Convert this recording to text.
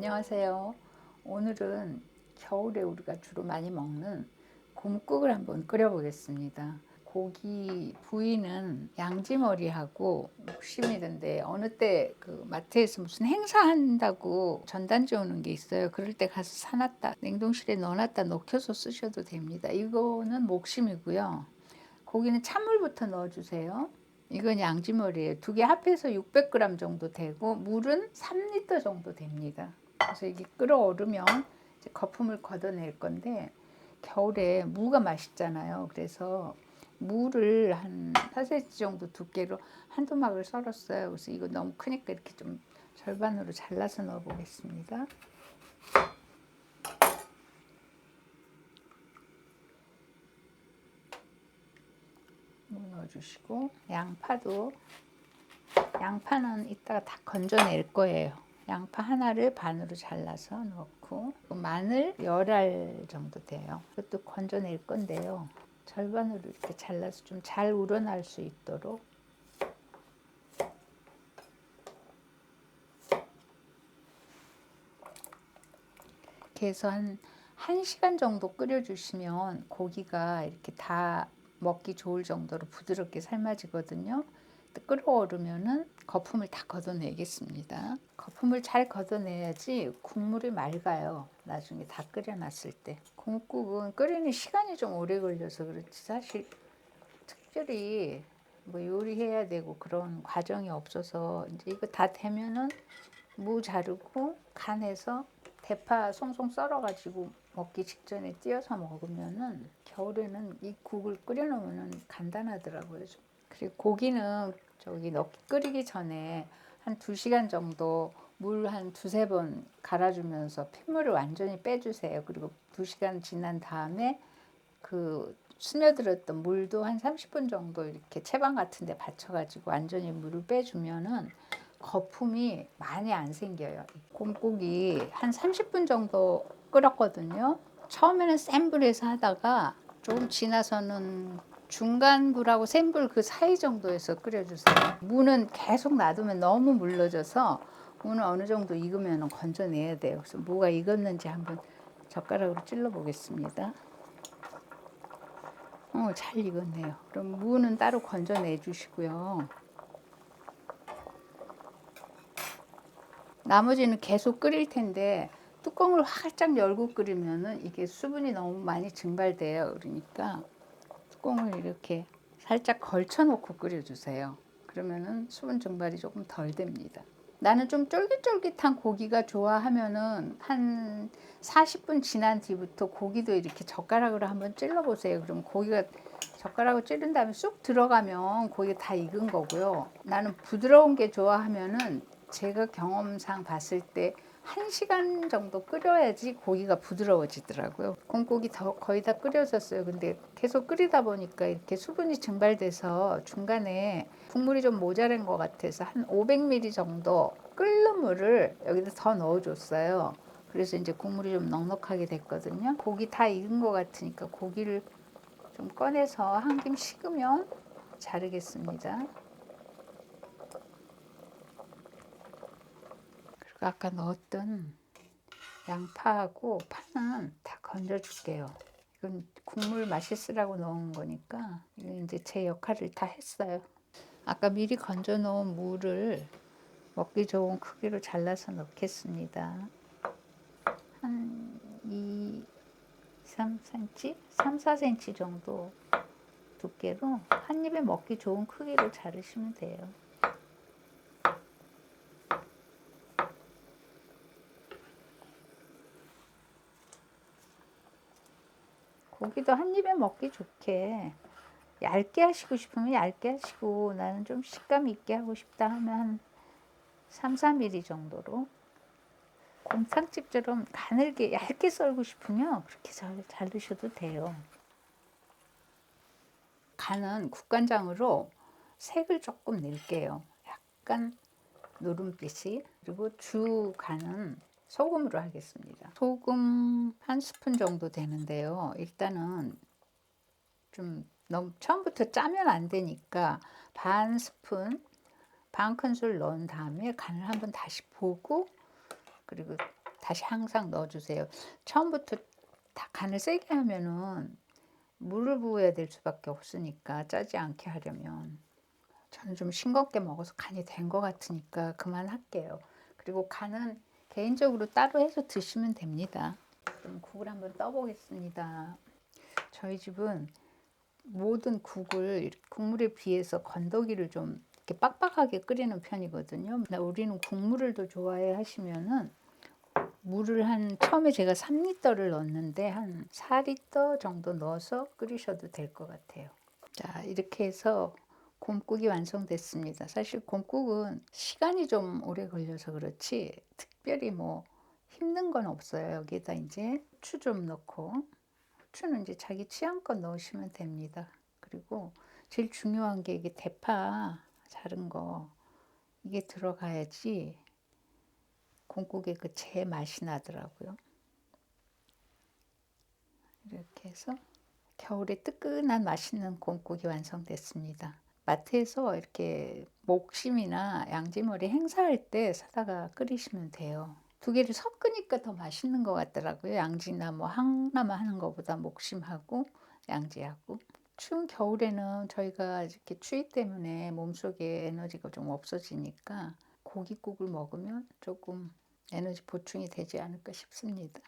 안녕하세요. 오늘은 겨울에 우리가 주로 많이 먹는 곰국을 한번 끓여 보겠습니다. 고기 부위는 양지머리하고 목심이던데, 어느 때 그 마트에서 무슨 행사한다고 전단지 오는 게 있어요. 그럴 때 가서 사놨다 냉동실에 넣어놨다 녹여서 쓰셔도 됩니다. 이거는 목심이고요. 고기는 찬물부터 넣어주세요. 이건 양지머리예요. 두 개 합해서 600g 정도 되고, 물은 3리터 정도 됩니다. 그래서 이게 끓어오르면 이제 거품을 걷어낼 건데, 겨울에 무가 맛있잖아요. 그래서 무를 한 4cm 정도 두께로 한 토막을 썰었어요. 그래서 이거 너무 크니까 이렇게 좀 절반으로 잘라서 넣어 보겠습니다. 무 넣어주시고, 양파는 이따가 다 건져낼 거예요. 양파 하나를 반으로 잘라서 넣고, 마늘 10알 정도 돼요. 이것도 건져낼 건데요. 절반으로 이렇게 잘라서 좀 잘 우러날 수 있도록. 이렇게 해서 한 1시간 정도 끓여주시면 고기가 이렇게 다 먹기 좋을 정도로 부드럽게 삶아지거든요. 끓어오르면은 거품을 다 걷어내겠습니다. 거품을 잘 걷어내야지 국물이 맑아요. 나중에 다 끓여놨을 때. 곰국은 끓이는 시간이 좀 오래 걸려서 그렇지, 사실 특별히 뭐 요리해야 되고 그런 과정이 없어서, 이제 이거 다 되면은 무 자르고 간해서 대파 송송 썰어가지고 먹기 직전에 띄어서 먹으면은, 겨울에는 이 국을 끓여놓으면 간단하더라고요. 그리고 고기는 끓이기 전에 한 2시간 정도 물 한 두세 번 갈아주면서 핏물을 완전히 빼주세요. 그리고 2시간 지난 다음에 그 스며들었던 물도 한 30분 정도 이렇게 채반 같은 데 받쳐가지고 완전히 물을 빼주면은 거품이 많이 안 생겨요. 곰국이 한 30분 정도 끓었거든요. 처음에는 센 불에서 하다가 조금 지나서는 중간 불하고 센 불 그 사이 정도에서 끓여주세요. 무는 계속 놔두면 너무 물러져서, 무는 어느 정도 익으면 건져내야 돼요. 그래서 무가 익었는지 한번 젓가락으로 찔러 보겠습니다. 잘 익었네요. 그럼 무는 따로 건져내 주시고요. 나머지는 계속 끓일 텐데, 뚜껑을 활짝 열고 끓이면은 이게 수분이 너무 많이 증발돼요. 그러니까 뚜껑을 이렇게 살짝 걸쳐 놓고 끓여주세요. 그러면은 수분 증발이 조금 덜 됩니다. 나는 좀 쫄깃쫄깃한 고기가 좋아하면은 한 40분 지난 뒤부터 고기도 이렇게 젓가락으로 한번 찔러 보세요. 그럼 고기가 젓가락으로 찌른 다음에 쑥 들어가면 고기가 다 익은 거고요. 나는 부드러운 게 좋아하면은, 제가 경험상 봤을 때 1시간 정도 끓여야지 고기가 부드러워지더라고요. 곰국이 거의 다 끓여졌어요. 근데 계속 끓이다 보니까 이렇게 수분이 증발돼서 중간에 국물이 좀 모자란 것 같아서 한 500ml 정도 끓는 물을 여기다 더 넣어줬어요. 그래서 이제 국물이 좀 넉넉하게 됐거든요. 고기 다 익은 것 같으니까 고기를 좀 꺼내서 한 김 식으면 자르겠습니다. 그리고 아까 넣었던 양파하고 파는 다 건져줄게요. 이건 국물 맛있으라고 넣은 거니까 이건 이제 제 역할을 다 했어요. 아까 미리 건져 놓은 무를 먹기 좋은 크기로 잘라서 넣겠습니다. 한 3cm? 3, 4cm 정도 두께로 한 입에 먹기 좋은 크기로 자르시면 돼요. 고기도 한 입에 먹기 좋게 얇게 하시고 싶으면 얇게 하시고, 나는 좀 식감 있게 하고 싶다 하면 한 3, 4mm 정도로, 곰탕집처럼 가늘게 얇게 썰고 싶으면 그렇게 자르셔도 돼요. 간은 국간장으로 색을 조금 낼게요. 약간 노른빛이. 그리고 주 간은 소금으로 하겠습니다. 소금 한 스푼 정도 되는데요. 일단은 좀 너무 처음부터 짜면 안 되니까 반 스푼, 반 큰술 넣은 다음에 간을 한번 다시 보고, 그리고 다시 항상 넣어주세요. 처음부터 다 간을 세게 하면은 물을 부어야 될 수밖에 없으니까, 짜지 않게 하려면. 저는 좀 싱겁게 먹어서 간이 된 것 같으니까 그만할게요. 그리고 간은 개인적으로 따로 해서 드시면 됩니다. 그럼 국을 한번 떠보겠습니다. 저희 집은 모든 국을 국물에 비해서 건더기를 좀 이렇게 빡빡하게 끓이는 편이거든요. 근데 우리는 국물을 더 좋아해 하시면은 물을 처음에 제가 3리터를 넣었는데 한 4리터 정도 넣어서 끓이셔도 될 것 같아요. 자, 이렇게 해서 곰국이 완성됐습니다. 사실 곰국은 시간이 좀 오래 걸려서 그렇지 특별히 뭐 힘든 건 없어요. 여기에다 이제 후추 좀 넣고, 후추는 이제 자기 취향껏 넣으시면 됩니다. 그리고 제일 중요한 게 이게 대파 자른 거, 이게 들어가야지 곰국의 그 제 맛이 나더라고요. 이렇게 해서 겨울에 뜨끈한 맛있는 곰국이 완성됐습니다. 마트에서 이렇게 목심이나 양지머리 행사할 때 사다가 끓이시면 돼요. 두 개를 섞으니까 더 맛있는 것 같더라고요. 양지나 뭐 하나만 하는 것보다 목심하고 양지하고. 추운 겨울에는 저희가 이렇게 추위 때문에 몸속에 에너지가 좀 없어지니까 고깃국을 먹으면 조금 에너지 보충이 되지 않을까 싶습니다.